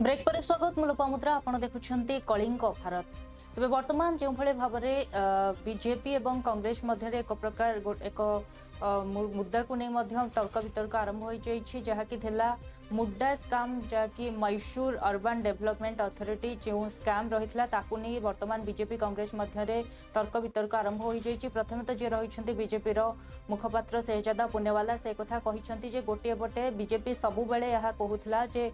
Break पर स्वागत मु लोपामुद्रा आपण देखुछंती कलिंग भारत तेज बर्तमान जो भाव में बीजेपी एवं कांग्रेस मध्य एक प्रकार एक मुद्दा को नहीं तर्क वितर्क आरंभ हो जहाँकि मुड्डा स्काम जहाँकि मैसूर अर्बन डेवलपमेंट अथॉरिटी जो स्काम रही नहीं बर्तमान बीजेपी कांग्रेस मध्य तर्क वितर्क आरंभ हो प्रथम तो जी रही बीजेपी मुखपात्र शहजादा पुनेवाला से कथा कहते गोटे पटे बीजेपी सबुबले यह कहूला जे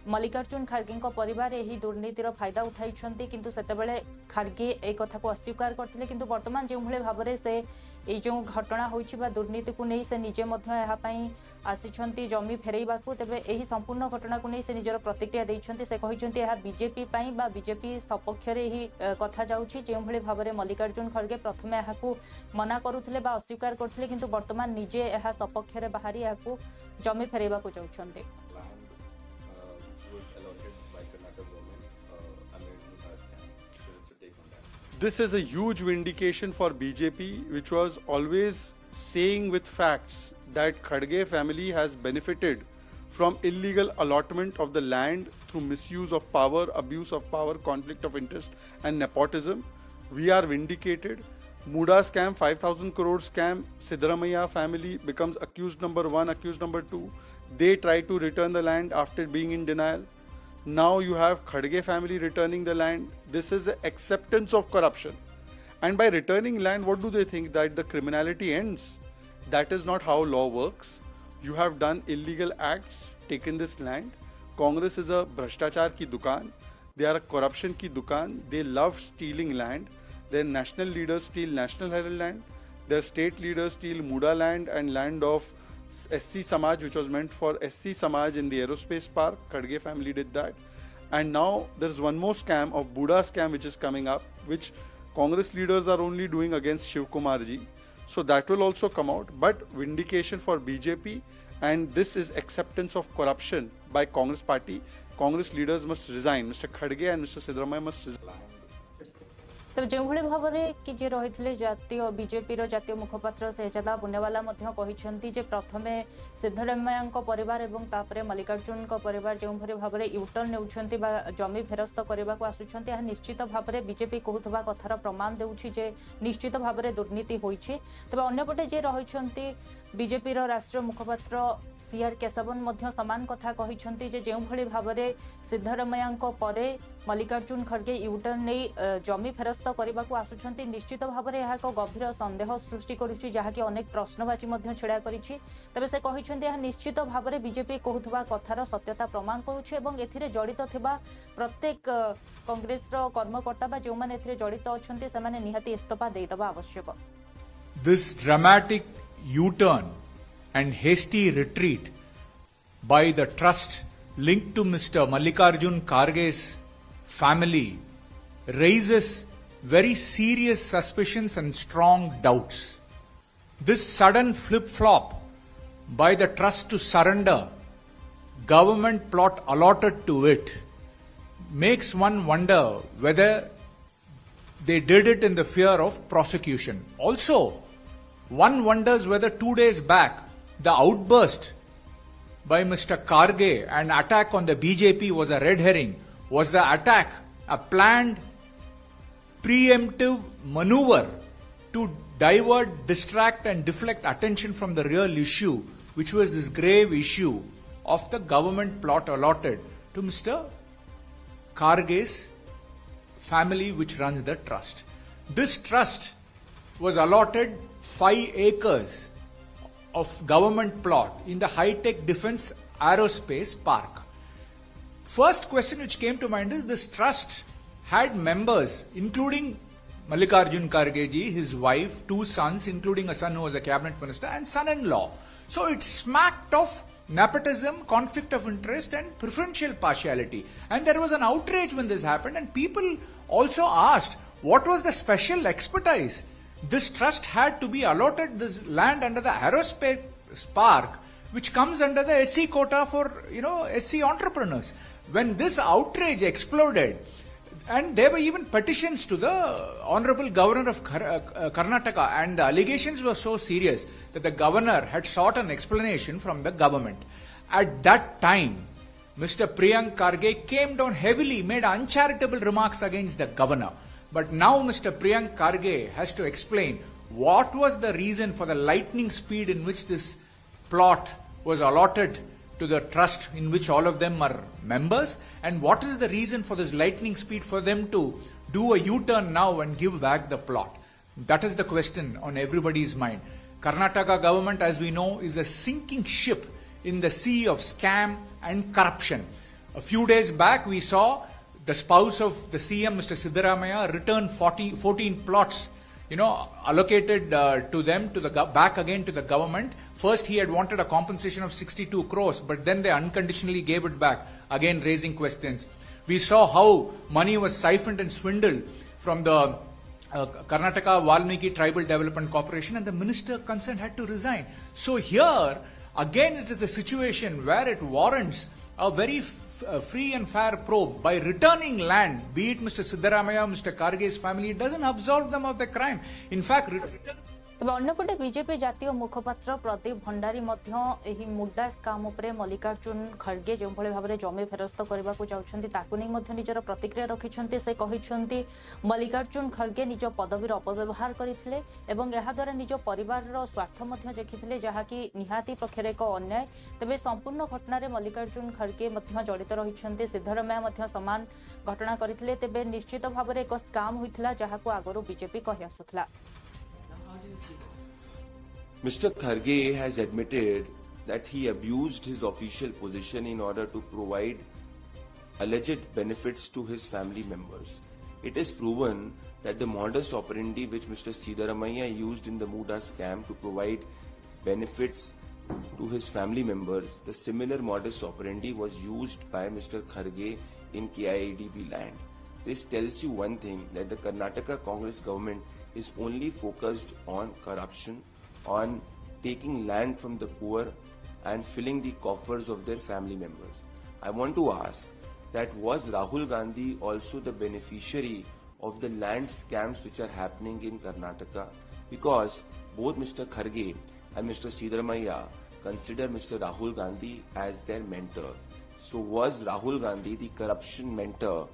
मल्लिकार्जुन खार्गे परिवार यही दुर्नीतिर फायदा उठाई किंतु सेतेबेले खार्गे एक कथा को अस्वीकार करते किंतु वर्तमान जो भाई भाव में से जो घटना होइछि बा दुर्नीति को नहीं से निजे आसी जमी फेरैबा तेबे यही संपूर्ण घटना को नहीं से निजर प्रतिक्रिया देइछन्ति से कहिछन्ति यह बीजेपी पई बा बीजेपी सपक्ष रे ही कथा जाउछि जो भाई भाव में मल्लिकार्जुन खड़गे प्रथमे यह मना करुथिले बा अस्वीकार करथिले किंतु वर्तमान निजे यह सपक्ष रे बाहरी यह जमी फेरैबा को चाहुछन्ति। This is a huge vindication for BJP, which was always saying with facts that Khadge family has benefited from illegal allotment of the land through misuse of power, abuse of power, conflict of interest and nepotism. We are vindicated. Muda scam, 5,000 crore scam, Siddaramaiah family becomes accused number 1, accused number 2. They try to return the land after being in denial. Now you have Khadge family returning the land. This is acceptance of corruption. And by returning land, what do they think? That the criminality ends? That is not how law works. You have done illegal acts, taken this land. Congress is a Bhrashtachar ki dukaan. They are a corruption ki dukaan. They love stealing land. Their national leaders steal National Herald land. Their state leaders steal Muda land and land of SC Samaj, which was meant for SC Samaj in the aerospace park. Khadge family did that. And now there's one more scam of Buddha scam which is coming up, which Congress leaders are only doing against Shiv Kumar ji. So that will also come out. But vindication for BJP, and this is acceptance of corruption by Congress party. Congress leaders must resign. Mr. Khadge and Mr. Siddaramaiah must resign. तेज जो भाव में कि जे रही जातीय BJP जातीय मुखपात्र शहजादा पुनेवाला कहते प्रथमे सिद्धरामैया परिवार एवं तापर मल्लिकार्जुन परिवार जो भाव में यूटर्न नेउछन्ति बा जमी फेरस्त करने को आसुछन्ति यह निश्चित भाव में बीजेपी कहूथबा कथार प्रमाण देउछि जे निश्चित भाव में दुर्नीति होइछि। तबे अन्यपटे जे रहिछन्ति बीजेपी राष्ट्रीय मुखपात्र सीआर केशवन सामान कथा कहते जो भाव में सिद्धरामैया परे मल्लिकार्जुन खड़गे यूटर्न नहीं जमी फेरस्त करने को आसुछन्ति निश्चित भाव में यह एक गभीर सन्देह सृष्टि करुछि जहाँकि अनेक प्रश्नवाची छिड़ा करिछि। तबे से कहिछन्ति यह निश्चित भाव में बीजेपी कहूथबा कथार सत्यता प्रमाण करुछि एवं एथिरे जड़ित थिबा प्रत्येक कांग्रेस कर्मकर्ता बा जो माने एथिरे जड़ित अछन्ति से माने निहाती इस्तीफा देइदबा आवश्यक। This dramatic U-turn and hasty retreat by the trust linked to Mr. Mallikarjun Kharge's family raises very serious suspicions and strong doubts. This sudden flip-flop by the trust to surrender government plot allotted to it makes one wonder whether they did it in the fear of prosecution. Also, one wonders whether 2 days back the outburst by Mr. Kharge and attack on the BJP was a red herring. Was the attack a planned preemptive maneuver to divert, distract and deflect attention from the real issue, which was this grave issue of the government plot allotted to Mr. Kharge's family which runs the trust. This trust was allotted 5 acres of government plot in the high-tech defense aerospace park. First question which came to mind is this trust had members including Mallikarjun Kharge ji, his wife, 2 sons, including a son who was a cabinet minister, and son-in-law. So it smacked of nepotism, conflict of interest and preferential partiality. And there was an outrage when this happened, and people also asked what was the special expertise. This trust had to be allotted this land under the aerospace park, which comes under the SC quota for SC entrepreneurs. When this outrage exploded, and there were even petitions to the Honorable Governor of Karnataka, and the allegations were so serious that the governor had sought an explanation from the government. At that time, Mr. Priyank Karge came down heavily, made uncharitable remarks against the governor. But now Mr. Priyank Karge has to explain what was the reason for the lightning speed in which this plot was allotted to the trust in which all of them are members, and what is the reason for this lightning speed for them to do a U-turn now and give back the plot. That is the question on everybody's mind. Karnataka government, as we know, is a sinking ship in the sea of scam and corruption. A few days back we saw the spouse of the CM, Mr. Siddaramaiah, return 14 plots, allocated to them, back again to the government. First he had wanted a compensation of 62 crores, but then they unconditionally gave it back, again raising questions. We saw how money was siphoned and swindled from the Karnataka Valmiki Tribal Development Corporation, and the minister concerned had to resign. So here, again it is a situation where it warrants a very free and fair probe. By returning land, be it Mr. Siddaramaiah, Mr. Karge's family, it doesn't absolve them of the crime. In fact, तेज अंपटे BJP जातीय मुखपात्र प्रदीप भंडारी मुड्डा scam Mallikarjun खड़गे जो भाव में जमी फेरस्त करने को चाहते निजर प्रतिक्रिया रखिंट से कहते मल्लिकार्जुन खड़गे निज पदवीर अपव्यवहार करते द्वारा निज परिवार स्वार्थ देखी जहाँकि निहाती पक्षर एक अन्याय तेज संपूर्ण घटन मल्लिकार्जुन खड़गे जड़ित रही सिद्धरमैया सामान घटना करते तेज निश्चित भाव में एक स्काम होता जहाँ आगु बीजेपी कही आसूला। Mr. Kharge has admitted that he abused his official position in order to provide alleged benefits to his family members. It is proven that the modus operandi which Mr. Siddaramaiah used in the Muda scam to provide benefits to his family members, the similar modus operandi was used by Mr. Kharge in KIADB land. This tells you one thing, that the Karnataka Congress government is only focused on corruption, on taking land from the poor and filling the coffers of their family members. I want to ask that was Rahul Gandhi also the beneficiary of the land scams which are happening in Karnataka? Because both Mr. Kharge and Mr. Siddaramaiah consider Mr. Rahul Gandhi as their mentor. So was Rahul Gandhi the corruption mentor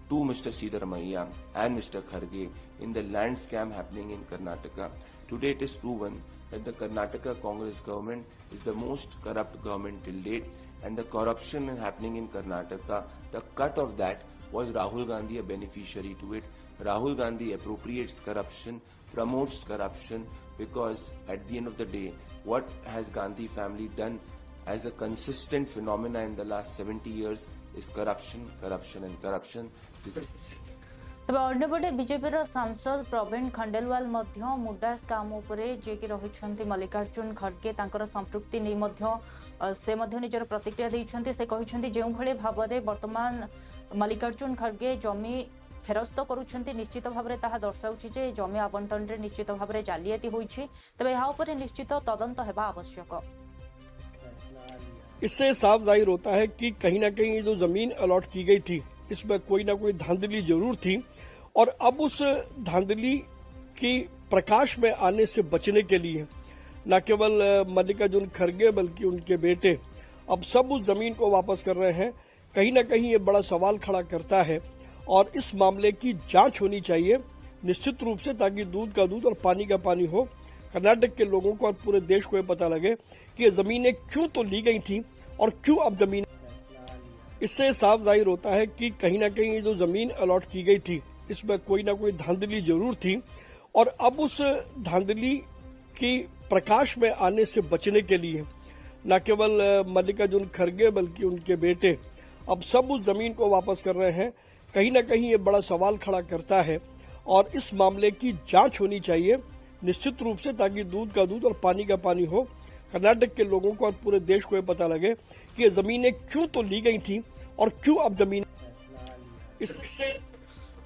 to Mr. Siddaramaiah and Mr. Kharge in the land scam happening in Karnataka? Today it is proven that the Karnataka Congress government is the most corrupt government till date, and the corruption happening in Karnataka, the cut of that was Rahul Gandhi a beneficiary to it. Rahul Gandhi appropriates corruption, promotes corruption, because at the end of the day, what has Gandhi family done as a consistent phenomena in the last 70 years is corruption, corruption and corruption. तेज अंपटे BJP सांसद प्रवीण खंडेलवाल मुड्डा scam जी रही मल्लिकार्जुन खड़गे संपृक्ति नहीं से निजर प्रतिक्रिया देते से कहते जो भाव में वर्तमान मल्लिकार्जुन खड़गे जमी फेरस्त करुँच निश्चित भाव में ताहा दर्शाऊँ जे जमी आवंटन में निश्चित भाव में जालियाती होती तेज यहाँ निश्चित तदंत होगा आवश्यक। इससे साफ जाहिर होता है कि कहीं ना कहीं जो जमीन अलॉट की गई थी इसमें कोई ना कोई धांधली जरूर थी, और अब उस धांधली की प्रकाश में आने से बचने के लिए न केवल मल्लिकार्जुन खड़गे बल्कि उनके बेटे अब सब उस जमीन को वापस कर रहे हैं। कहीं ना कहीं ये बड़ा सवाल खड़ा करता है और इस मामले की जांच होनी चाहिए निश्चित रूप से, ताकि दूध का दूध और पानी का पानी हो। कर्नाटक के लोगों को और पूरे देश को ये पता लगे कि ये जमीनें क्यों तो ली गई थी और क्यों अब जमीन। इससे साफ जाहिर होता है कि कहीं ना कहीं जो जमीन अलॉट की गई थी इसमें कोई ना कोई धांधली जरूर थी, और अब उस धांधली की प्रकाश में आने से बचने के लिए न केवल मल्लिकार्जुन खड़गे बल्कि उनके बेटे अब सब उस जमीन को वापस कर रहे हैं। कहीं ना कहीं ये बड़ा सवाल खड़ा करता है और इस मामले की जांच होनी चाहिए निश्चित रूप से, ताकि दूध का दूध और पानी का पानी हो। कर्नाटक के लोगों को और पूरे देश को ये पता लगे कि ये जमीनें क्यों तो ली गई थी और क्यों अब जमीन।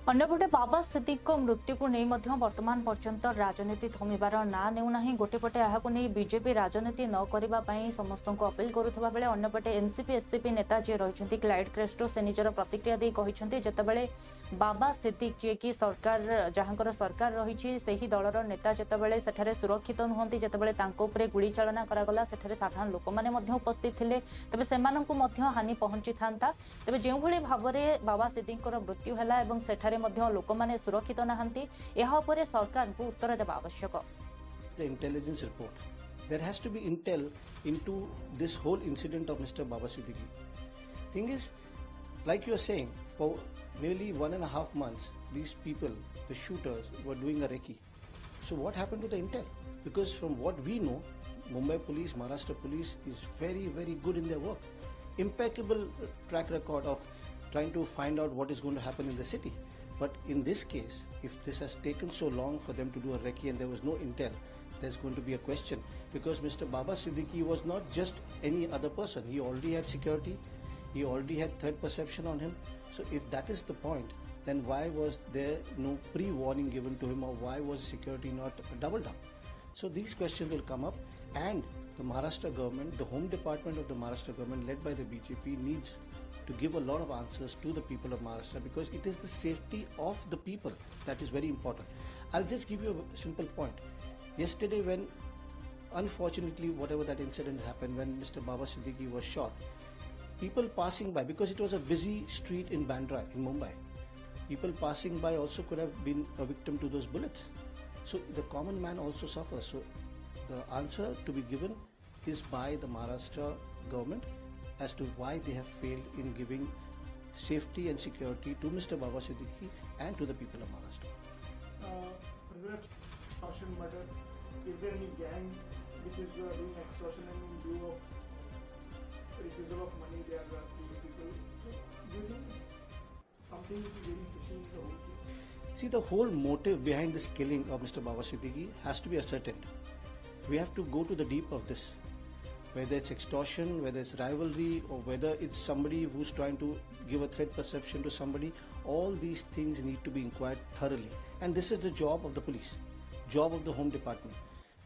अन्यपटे बाबा सिद्दीक मृत्यु को नहीं मध्य वर्तमान पर्यंत राजनीति थमिबार ना नेउना गोटेपटे यहाँ नहीं बीजेपी राजनीति न करने समस्त को अपील करुवा बेले अन्यपटे एनसीपी एससीपी नेता जी रही क्लाइड क्रेस्टो से निजर प्रतिक्रिया दे जितेबाला बाबा सिद्दीक जी की सरकार जहाँकर सरकार रही दलर नेता जितेबाला सेठारे सुरक्षित नुहति जितेबाला गुड़ी चालना करागला सेठारे साधारण लोक मैंने उपस्थित थे तेज से हानि पहुंची था तेज जो भाव में बाबा सिद्दीक मृत्यु है सेठारे लोक मैंने सुरक्षित नहांती यह उपरे सरकार को उत्तर देवा आवश्यक The intelligence report. There has to be intel into this whole incident of Mr. Baba Siddiqui. Thing is, like you are saying, for nearly 1.5 months, these people, the shooters, were doing a recce. So what happened to the intel? Because from what we know, Mumbai police, Maharashtra police is very, very good in their work. Impeccable track record of trying to find out what is going to happen in the city. But in this case, if this has taken so long for them to do a recce and there was no intel, there's going to be a question. Because Mr. Baba Siddiqui was not just any other person. He already had security. He already had threat perception on him. So if that is the point, then why was there no pre-warning given to him, or why was security not doubled up? So these questions will come up, and the Maharashtra government, the Home Department of the Maharashtra government led by the BJP, needs to give a lot of answers to the people of Maharashtra, because it is the safety of the people that is very important. I'll just give you a simple point. Yesterday, when unfortunately whatever that incident happened, when Mr. Baba Siddiqui was shot, people passing by, because it was a busy street in Bandra in Mumbai, people passing by also could have been a victim to those bullets. So the common man also suffers. So the answer to be given is by the Maharashtra government as to why they have failed in giving safety and security to Mr. Baba Siddiqui and to the people of Maharashtra. Extortion murder, is there any gang which is doing extortion and in lieu of refusal of money they are killing people? So do you think it's something which is very fishy in the whole case? See, the whole motive behind this killing of Mr. Baba Siddiqui has to be ascertained. We have to go to the deep of this. Whether it's extortion, whether it's rivalry, or whether it's somebody who's trying to give a threat perception to somebody, all these things need to be inquired thoroughly. And this is the job of the police, job of the Home Department.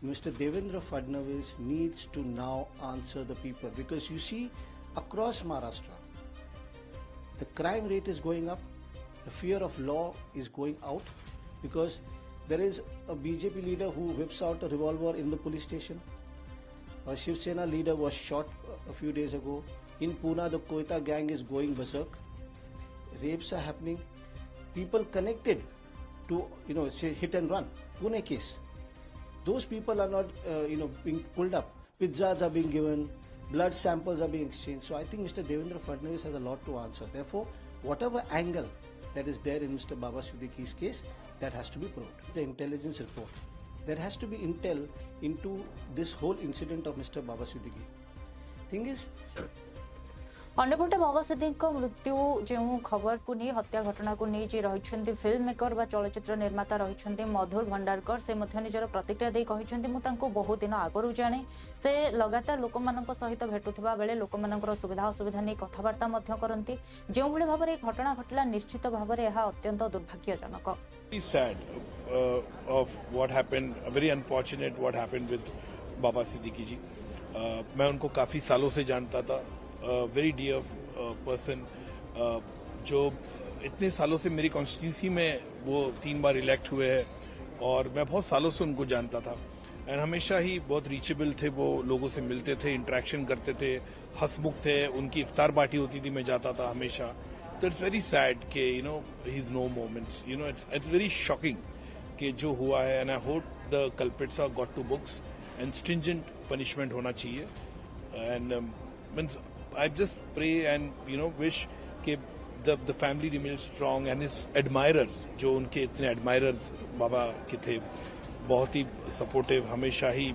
Mr. Devendra Fadnavis needs to now answer the people, because you see, across Maharashtra, the crime rate is going up, the fear of law is going out, because there is a BJP leader who whips out a revolver in the police station. A Shiv Sena leader was shot a few days ago. In Pune, the Koita gang is going berserk. Rapes are happening. People connected to, say hit and run. Pune case. Those people are not, being pulled up. Pizzas are being given. Blood samples are being exchanged. So I think Mr. Devendra Fadnavis has a lot to answer. Therefore, whatever angle that is there in Mr. Baba Siddiqui's case, that has to be proved. The intelligence report. There has to be intel into this whole incident of Mr. Baba Siddiqui. Thing is, अन्यपटे बाबा सिद्दीक मृत्यु जो खबर को नहीं हत्या घटना को नहीं जी रही फिल्म मेकर व चलचित्र निर्माता रही मधुर भंडारकर से निजर प्रतिक्रिया दे बहुत दिन आगु जाने से लगातार लोक सहित भेटुवा बेले लोक सुविधा असुविधा नहीं कथबार्ता करती जो भाव में घटना घटला निश्चित भाव में यह अत्यंत दुर्भाग्यजनक. Very sad of what happened, very unfortunate what happened with Baba Siddiqui ji. मैं उनको काफी सालों से जानता था, very dear person, जो इतने सालों से मेरी कॉन्स्टिट्यूंसी में वो 3 बार इलेक्ट हुए हैं और मैं बहुत सालों से उनको जानता था एंड हमेशा ही बहुत रीचेबल थे. वो लोगों से मिलते थे, इंटरेक्शन करते थे, हंसमुख थे. उनकी इफ्तार पार्टी होती थी, मैं जाता था हमेशा. So it's very sad कि he's no moments. It's very shocking कि जो हुआ है, and I hope the culprits are got to books and stringent punishment होना चाहिए. And means I just pray and wish कि the family remains strong and his admirers, जो उनके इतने admirers बाबा के थे, बहुत ही supportive हमेशा ही.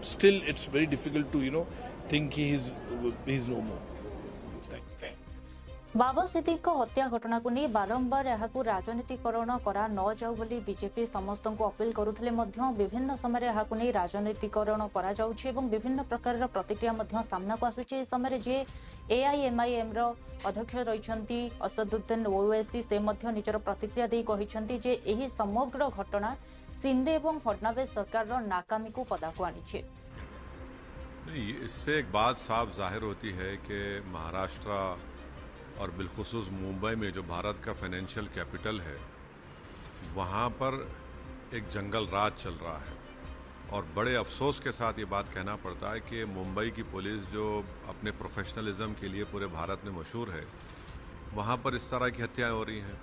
Still it's very difficult to think he's no more. बाबा सिद्दीकी हत्या घटना को नहीं बारंबार यह राजनीतिकरण करा न जाऊ बोली बीजेपी समस्त को अपील करुथिले मध्य विभिन्न समय यह नहीं राजनीतिकरण करा जाउछि एवं विभिन्न प्रकार प्रतिक्रिया मध्य सामना को आसुछि। इस समय जे एआईएमआईएम रो अध्यक्ष रहिछंती असदुद्दीन ओवैसी से मध्य निजर प्रतिक्रिया देई कहिछंती जे एही समग्र घटना शिंदे एवं फडणवीस सरकार रो नाकामी को पदाको आनिछि। नहीं, इससे एक बात साफ जाहिर होती है कि महाराष्ट्र और बिलखुसूस मुंबई में जो भारत का फाइनेंशियल कैपिटल है वहाँ पर एक जंगल राज चल रहा है और बड़े अफसोस के साथ ये बात कहना पड़ता है कि मुंबई की पुलिस जो अपने प्रोफेशनलिज्म के लिए पूरे भारत में मशहूर है वहाँ पर इस तरह की हत्याएं हो रही हैं।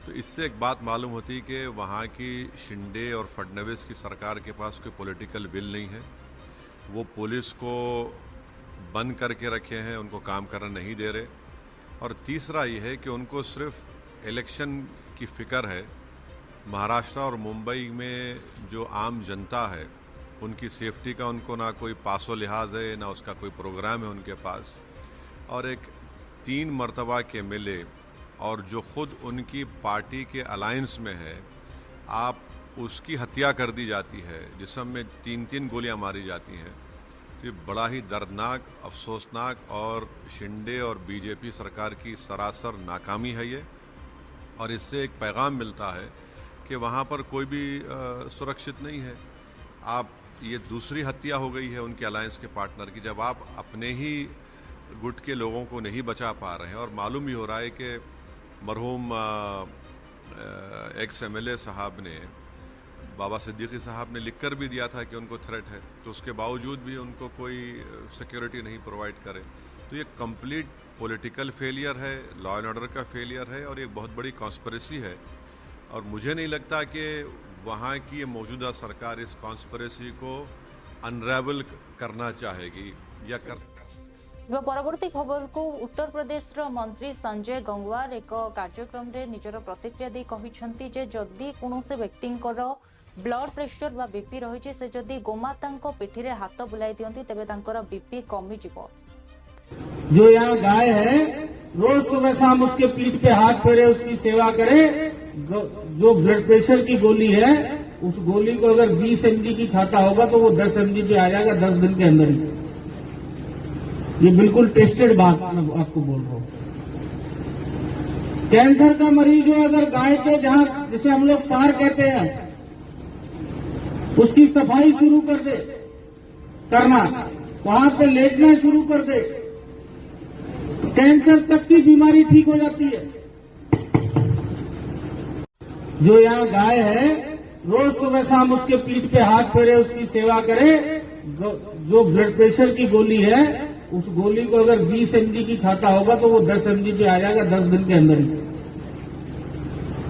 तो इससे एक बात मालूम होती है कि वहाँ की शिंदे और फडणवीस की सरकार के पास कोई पॉलिटिकल विल नहीं है। वो पुलिस को बंद करके रखे हैं, उनको काम करना नहीं दे रहे। और तीसरा ये है कि उनको सिर्फ इलेक्शन की फिक्र है। महाराष्ट्र और मुंबई में जो आम जनता है उनकी सेफ्टी का उनको ना कोई पासो लिहाज है, ना उसका कोई प्रोग्राम है उनके पास। और एक 3 मरतबा के एमएलए और जो खुद उनकी पार्टी के अलायंस में है, आप उसकी हत्या कर दी जाती है, जिसम में 3-3 गोलियां मारी जाती हैं। तो ये बड़ा ही दर्दनाक, अफसोसनाक और शिंदे और बीजेपी सरकार की सरासर नाकामी है ये। और इससे एक पैगाम मिलता है कि वहाँ पर कोई भी सुरक्षित नहीं है। आप ये दूसरी हत्या हो गई है उनके अलायंस के पार्टनर की, जब आप अपने ही गुट के लोगों को नहीं बचा पा रहे हैं। और मालूम ही हो रहा है कि मरहूम एक्स एमएलए साहब ने, बाबा सिद्दीकी साहब ने लिखकर भी दिया था कि उनको थ्रेट है, तो उसके बावजूद भी उनको कोई सिक्योरिटी नहीं प्रोवाइड करे। तो ये कंप्लीट पॉलिटिकल फेलियर है, लॉ एंड ऑर्डर का फेलियर है और एक बहुत बड़ी कॉन्स्पिरेसी है। और मुझे नहीं लगता कि वहाँ की मौजूदा सरकार इस कॉन्स्पिरेसी को अनरेवल करना चाहेगी या कर। परवर्ती खबर को उत्तर प्रदेश मंत्री संजय गंगवार एक कार्यक्रम रे निजर प्रतिक्रिया दी कहिसंती जे जदि कोनोसे व्यक्तिंकर ब्लड प्रेशर बा बीपी रही से जदि गोमाता पिठी रे हाथ बुलाई दियंती तेबे तांकर बीपी कमी जिवो। जो यहाँ गाय है रोज सुबह शाम उसके पीठ पे हाथ फेरे, उसकी सेवा करे। जो ब्लड प्रेशर की गोली है उस गोली को अगर 20 mg की खाता होगा तो वो 10 mg पे आ जाएगा 10 दिन के अंदर ही। ये बिल्कुल टेस्टेड बात मैं आपको बोल रहा हूँ। कैंसर का मरीज हो अगर गाय के जहाँ जिसे हम लोग सार कहते हैं उसकी सफाई शुरू कर दे करना, वहां पे लेटना शुरू कर दे, तो कैंसर तक की बीमारी ठीक हो जाती है। जो यहाँ गाय है रोज सुबह शाम उसके पीठ पे हाथ फेरे, उसकी सेवा करे। जो ब्लड प्रेशर की गोली है उस गोली को अगर 20 mg की खाता होगा तो वो 10 mg पे आ जाएगा 10 दिन के अंदर ही।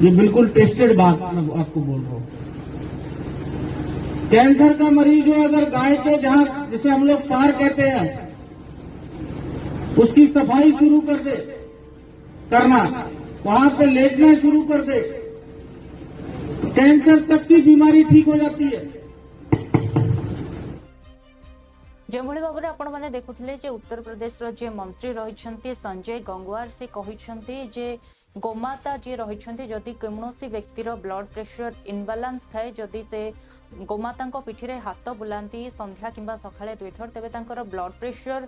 ये बिल्कुल टेस्टेड बात मैं आपको बोल रहा हूँ। कैंसर का मरीज हो अगर गाय के जहाँ जिसे हम लोग सार कहते हैं उसकी सफाई शुरू कर दे करना, वहां पे लेटना शुरू कर दे, तो कैंसर तक की बीमारी ठीक हो जाती है। जो भाव में आपण मैंने देखुले जे उत्तर प्रदेश जे मंत्री रही संजय गंगवार से कहते जे गोमाता जी रही जदि कौन व्यक्तिर ब्लड प्रेशर इनबालांस थाए, जदि से गोमाता पिठी रे हाथ बुलाती संध्या किंबा सकाळे 2 थर, तेबे तांकर ब्लड प्रेशर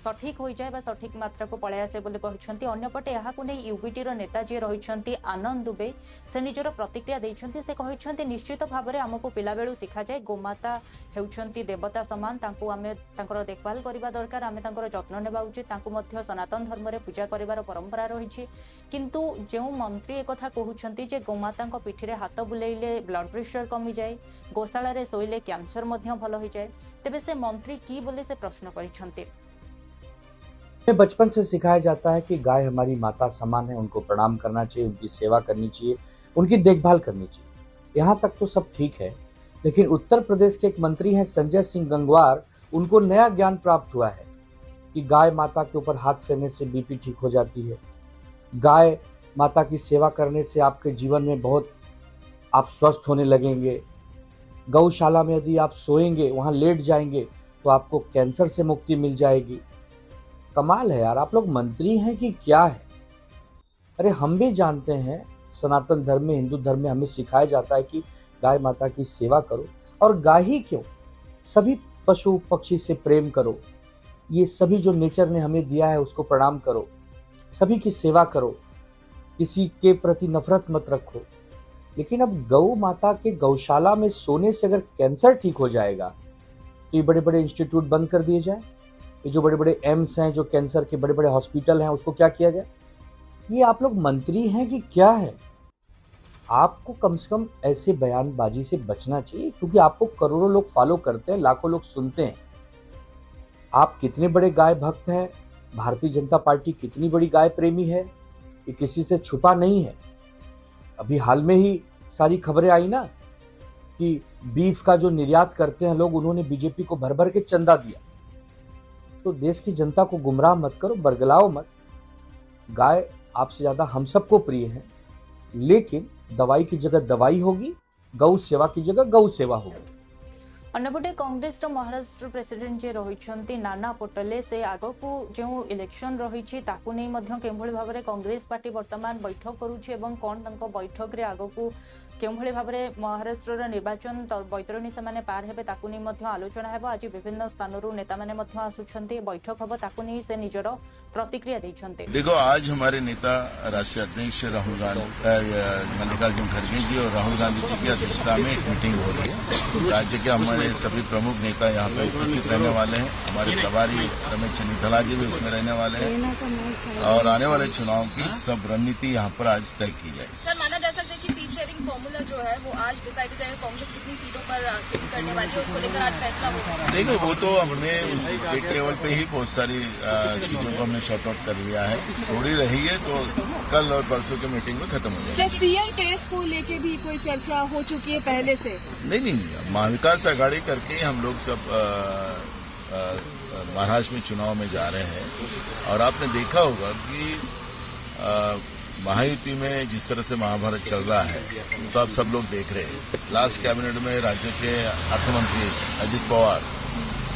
सठिक हो जाए बा सठिक मात्रा को पळै आसे बोली कहछंती। अन्यपटे याहाकु नै यूबीटी रो नेता जी रहिछंती आनंद दुबे से निजर प्रतिक्रिया दैछंती। से कहछंती निश्चित भाव में आमको पिला बेलू शिखा जाए गोमाता हेउछंती देवता समान, तांको आमे तांकर देखभाल करबा दरकार, आमे तांकर जत्न नेबा उचित। तांको मध्य सनातन धर्म रे पूजा करिवार परंपरा रहिछि, किंतु जो मंत्री एक कथा कहउछंती जे गोमाता पिठी रे हाथ बुलेइले ब्लड प्रेशर कमी जाए, गोशाला रे सोइले कैंसर मध्य भल हो जाए, तेबे से मंत्री की बोले से प्रश्न करिछंती। बचपन से सिखाया जाता है कि गाय हमारी माता समान है, उनको प्रणाम करना चाहिए, उनकी सेवा करनी चाहिए, उनकी देखभाल करनी चाहिए। यहाँ तक तो सब ठीक है, लेकिन उत्तर प्रदेश के एक मंत्री हैं संजय सिंह गंगवार, उनको नया ज्ञान प्राप्त हुआ है कि गाय माता के ऊपर हाथ फेरने से बीपी ठीक हो जाती है। गाय माता की सेवा करने से आपके जीवन में बहुत आप स्वस्थ होने लगेंगे। गौशाला में यदि आप सोएंगे, वहाँ लेट जाएंगे तो आपको कैंसर से मुक्ति मिल जाएगी। कमाल है यार, आप लोग मंत्री हैं कि क्या है? अरे हम भी जानते हैं, सनातन धर्म में, हिंदू धर्म में हमें सिखाया जाता है कि गाय माता की सेवा करो, और गाय ही क्यों, सभी पशु पक्षी से प्रेम करो, ये सभी जो नेचर ने हमें दिया है उसको प्रणाम करो, सभी की सेवा करो, किसी के प्रति नफरत मत रखो। लेकिन अब गौ माता के गौशाला में सोने से अगर कैंसर ठीक हो जाएगा तो ये बड़े बड़े इंस्टीट्यूट बंद कर दिए जाए, ये जो बड़े बड़े एम्स हैं, जो कैंसर के बड़े बड़े हॉस्पिटल हैं, उसको क्या किया जाए? ये आप लोग मंत्री हैं कि क्या है? आपको कम से कम ऐसे बयानबाजी से बचना चाहिए, क्योंकि आपको करोड़ों लोग फॉलो करते हैं, लाखों लोग सुनते हैं। आप कितने बड़े गाय भक्त हैं, भारतीय जनता पार्टी कितनी बड़ी गाय प्रेमी है, ये किसी से छुपा नहीं है। अभी हाल में ही सारी खबरें आई ना कि बीफ का जो निर्यात करते हैं लोग, उन्होंने बीजेपी को भर भर के चंदा दिया। तो देश की जनता को गुमराह मत करो, बरगलाओ मत। गाय आपसे ज्यादा हम सबको प्रिय है, लेकिन दवाई की जगह दवाई होगी, गौ सेवा की जगह गौ सेवा होगी। अन्यपटे कांग्रेस महाराष्ट्र प्रेसिडेंट जे रही नाना पटोले से आगकू जो इलेक्शन रही ताकू नहीं मध्य केभली भाव में कांग्रेस पार्टी वर्तमान बैठक करुछि एवं कौन तांको बैठक रे आगकू केभली भाव में महाराष्ट्र निर्वाचन बैतरणी से पार हेबे ताकू नहीं मध्य आलोचना हेबो। आज विभिन्न स्थानरू नेता माने मध्य आसुछन्ति, बैठक हबो, ताकू नहीं से निजर प्रतिक्रिया दैछन्ति। देखो, आज हमारे नेता राष्ट्रीय अध्यक्ष राहुल गांधी, मल्लिकार्जुन खड़गे जी और राहुल गांधी जी की अध्यक्षता में एक मीटिंग हो रही है। राज्य के हमारे सभी प्रमुख नेता यहाँ पे उपस्थित रहने वाले हैं। हमारे प्रभारी रमेश चन्नीथला जी भी उसमें रहने वाले हैं और आने वाले चुनाव की सब रणनीति यहाँ पर आज तय की जाएगी। सर, माना जा सकता है कि सीट शेयरिंग फॉर्मूला जो है वो आज डिसाइड हो जाएगा, कांग्रेस कितनी सीटों पर करने वाली है उसको लेकर आज फैसला हो सकता है। देखिए, वो तो हमने उस स्टेट लेवल पे ही बहुत सारी चीजों को हमने शॉर्ट आउट कर लिया है। थोड़ी रही है तो कल और परसों की मीटिंग में खत्म हो जाएगी। सीएम टेस्ट को लेके भी कोई चर्चा हो चुकी है पहले से? नहीं, महाविकास आघाड़ी करके हम लोग सब महाराष्ट्र में चुनाव में जा रहे हैं। और आपने देखा होगा कि महायुति में जिस तरह से महाभारत चल रहा है, तो आप सब लोग देख रहे हैं। लास्ट कैबिनेट में राज्य के अर्थमंत्री अजित पवार,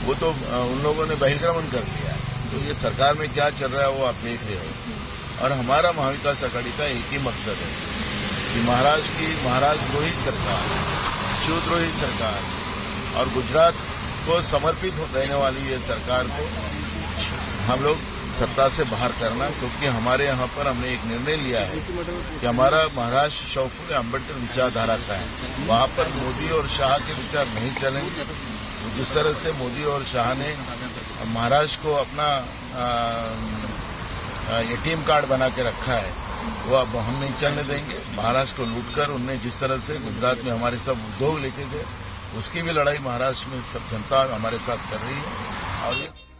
वो तो उन लोगों ने बहिर्गमन कर दिया है। तो ये सरकार में क्या चल रहा है वो आप देख रहे हो। और हमारा महाविकास आघाड़ी का एक ही मकसद है कि महाराष्ट्र द्रोही सरकार, शिवद्रोही सरकार और गुजरात को समर्पित रहने वाली ये सरकार को हम लोग सत्ता से बाहर करना। क्योंकि हमारे यहाँ पर हमने एक निर्णय लिया है कि हमारा महाराष्ट्र शौफुल अम्बेडकर विचारधारा का है, वहाँ पर मोदी और शाह के विचार नहीं चलेंगे। जिस तरह से मोदी और शाह ने महाराष्ट्र को अपना एटीएम कार्ड बना के रखा है, वो अब हम नहीं चलने देंगे। महाराष्ट्र को लूटकर उनने जिस तरह से गुजरात में हमारे सब उद्योग लेके गए, उसकी भी लड़ाई महाराष्ट्र में सब जनता हमारे साथ कर रही है। और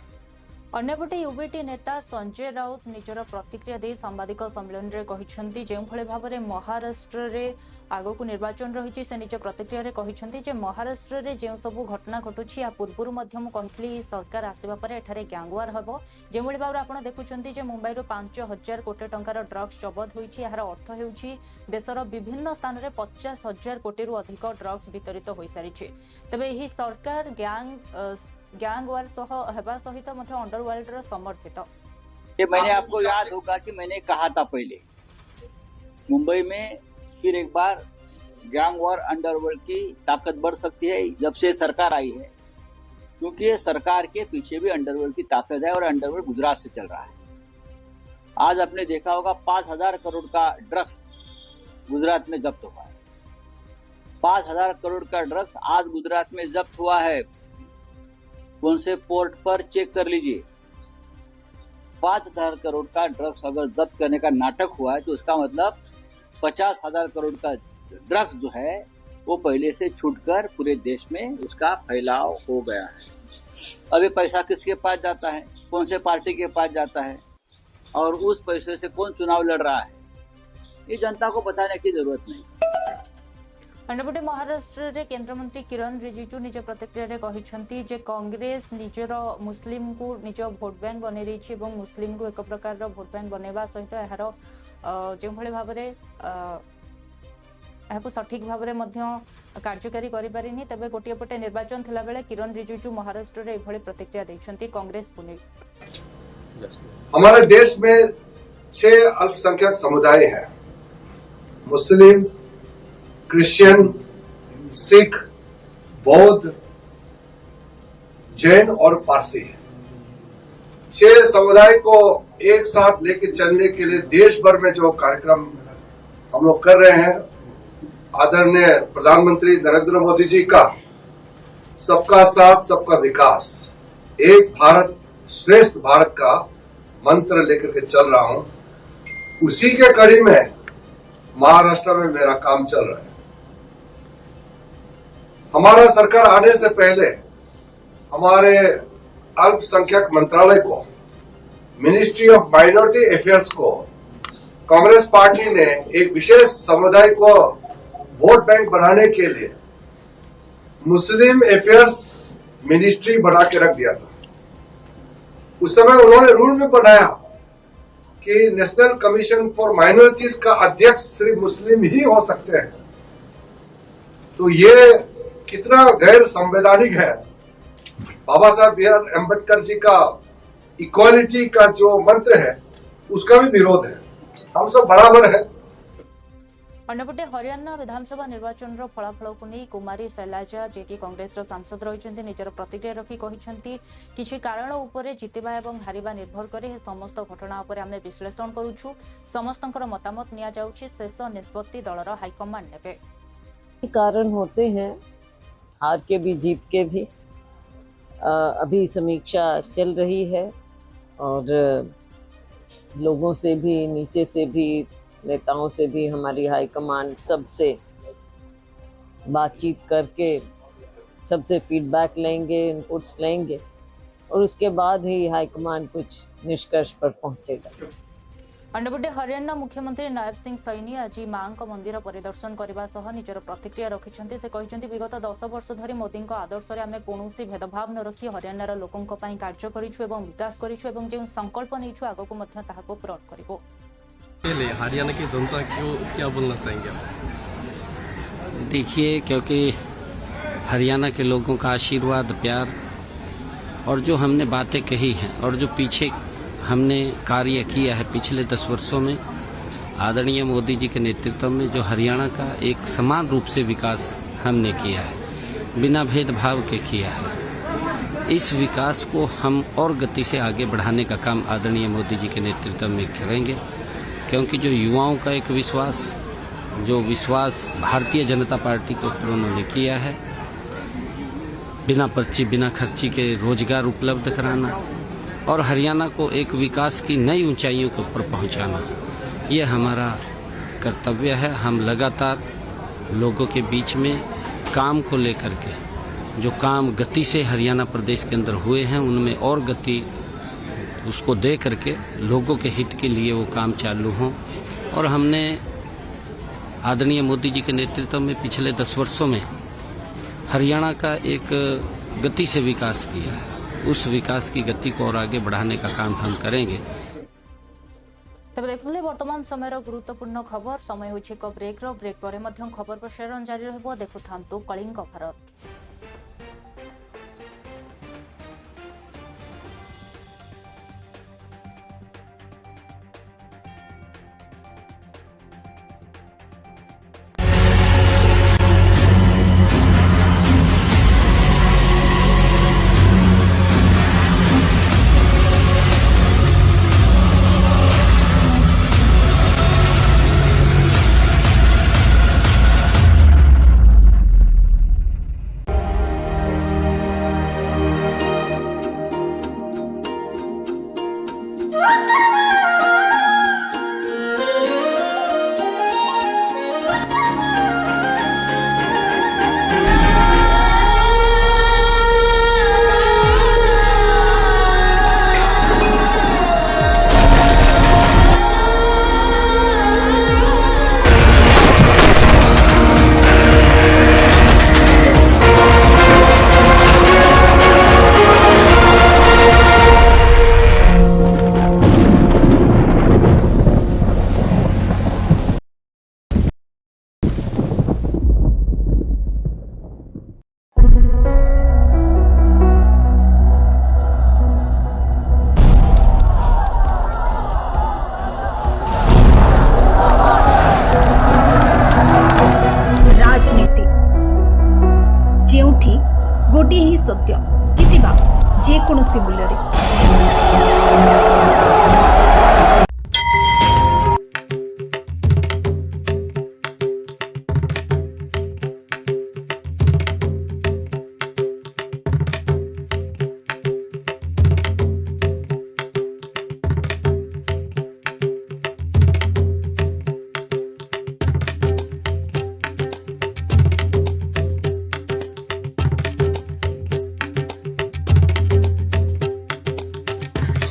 अन्यपटे यूबीटी नेता संजय राउत निजर प्रतिक्रिया दे सांबादिक सम्मेलन में कहते जो भाव में महाराष्ट्र में आगक निर्वाचन रही से निज प्रतिक्रिया कहते जे महाराष्ट्र में जो सब घटना घटुची या पूर्व मुझे सरकार आसवा पर एठारे गैंगवार हम जो भाव में आप देखुं मुंबई 5,000 कोटी टंकार ड्रग्स जबत होती। यार अर्थ होउछि देशर विभिन्न स्थान में 50,000 कोटी अधिक ड्रग्स वितरित हो सारी। तेबे यही सरकार गैंग वार सहित अंडरवर्ल्ड समर्थित। ये मैंने आपको याद होगा कि मैंने कहा था पहले, मुंबई में फिर एक बार गैंग वार अंडरवर्ल्ड की ताकत बढ़ सकती है जब से सरकार आई है, क्योंकि सरकार के पीछे भी अंडरवर्ल्ड की ताकत है और अंडरवर्ल्ड गुजरात से चल रहा है। आज आपने देखा होगा 5,000 करोड़ का ड्रग्स गुजरात में जब्त हुआ है। 5,000 करोड़ का ड्रग्स आज गुजरात में जब्त हुआ है। कौन से पोर्ट पर चेक कर लीजिए। 5,000 करोड़ का ड्रग्स अगर जब्त करने का नाटक हुआ है तो उसका मतलब 50,000 करोड़ का ड्रग्स जो है वो पहले से छूटकर पूरे देश में उसका फैलाव हो गया है। अब ये पैसा किसके पास जाता है, कौन से पार्टी के पास जाता है और उस पैसे से कौन चुनाव लड़ रहा है, ये जनता को बताने की जरूरत नहीं। अन्यपटे महाराष्ट्र रे केंद्र मंत्री किरण रिजिजू निज प्रतिक्रिया कहते जे कांग्रेस निजर मुस्लिम को निज भोट बैंक बनई देछि एवं मुस्लिम को एक प्रकार भोट बैंक बनैबा सहित यार जो भाव में सठिक भाव में कार्यकारी करिपारिनी। तेबे गोटे पटे निर्वाचन थिला बेले किरण रिजिजू महाराष्ट्र रे एभली प्रतिक्रिया दैछन्ती कांग्रेस को नहीं। हमारे देश में 6 अल्पसंख्यक समुदाय हैं, मुस्लिम, क्रिश्चियन, सिख, बौद्ध, जैन और पारसी। 6 समुदाय को एक साथ लेकर चलने के लिए देश भर में जो कार्यक्रम हम लोग कर रहे हैं, आदरणीय प्रधानमंत्री नरेंद्र मोदी जी का सबका साथ सबका विकास, एक भारत श्रेष्ठ भारत का मंत्र लेकर के चल रहा हूं। उसी के कड़ी में महाराष्ट्र में मेरा काम चल रहा है। हमारा सरकार आने से पहले हमारे अल्पसंख्यक मंत्रालय को, मिनिस्ट्री ऑफ माइनॉरिटी अफेयर्स को, कांग्रेस पार्टी ने एक विशेष समुदाय को वोट बैंक बनाने के लिए मुस्लिम अफेयर्स मिनिस्ट्री बना के रख दिया था। उस समय उन्होंने रूल में बनाया कि नेशनल कमीशन फॉर माइनॉरिटीज का अध्यक्ष सिर्फ मुस्लिम ही हो सकते हैं। तो ये कितना गैर संवैधानिक है। बाबा साहब बी आर अम्बेडकर जी का इक्वालिटी का जो मंत्र है उसका भी विरोध है। हम सब बराबर है। अन्यपटे हरियाणा विधानसभा निर्वाचन फलाफल को नहीं कुमारी शैलजा जे कि कांग्रेस सांसद रही निजर प्रतिक्रिया रखी किसी कारण उपर जितवा और हारिबा निर्भर करे समस्त घटना उपर आमे विश्लेषण करूछु। समस्तंकर मतामत निया जाउछि, शेष निष्पत्ति दलर हाईकमांड नेबे। कारण होते हैं, हार के भी जीत के भी। अभी समीक्षा चल रही है और लोगों से भी, नीचे से भी, नेताओं से भी, हमारी हाईकमान सबसे बातचीत करके सबसे फीडबैक लेंगे, इनपुट्स लेंगे और उसके बाद ही हाईकमान कुछ निष्कर्ष पर पहुंचेगा। अन्यपटे हरियाणा मुख्यमंत्री नायब सिंह सैनी आज मां मंदिर परिदर्शन करने सह निजर प्रतिक्रिया रखिंट। से कहते विगत 10 वर्ष धरी मोदी आदर्श आम कौन भेदभाव न रखी हरियाणार लोकों कार्य करूँ, विकास करूँ, जो संकल्प नहीं आगक पूरण करूँ। हरियाणा की जनता को क्या बोलना चाहेंगे आप? देखिए, क्योंकि हरियाणा के लोगों का आशीर्वाद, प्यार और जो हमने बातें कही हैं और जो पीछे हमने कार्य किया है पिछले 10 वर्षों में, आदरणीय मोदी जी के नेतृत्व में जो हरियाणा का एक समान रूप से विकास हमने किया है, बिना भेदभाव के किया है। इस विकास को हम और गति से आगे बढ़ाने का काम आदरणीय मोदी जी के नेतृत्व में करेंगे, क्योंकि जो युवाओं का एक विश्वास भारतीय जनता पार्टी के ऊपर उन्होंने किया है, बिना पर्ची बिना खर्ची के रोजगार उपलब्ध कराना और हरियाणा को एक विकास की नई ऊंचाइयों के ऊपर पहुंचाना, ये हमारा कर्तव्य है। हम लगातार लोगों के बीच में काम को लेकर के, जो काम गति से हरियाणा प्रदेश के अंदर हुए हैं उनमें और गति उसको दे करके लोगों के हित के लिए वो काम चालू हों। और हमने आदरणीय मोदी जी के नेतृत्व में पिछले 10 वर्षों में हरियाणा का एक गति से विकास किया है। उस विकास की गति को और आगे बढ़ाने का काम हम करेंगे। तब देखुले वर्तमान समय गुरुत्वपूर्ण खबर। समय होछि एक ब्रेक पर खबर प्रसारण जारी रहबो। देखु थांतु कलिंग भारत। ଜିତିବା ଯେକୌଣସି ମୂଲ୍ୟରେ।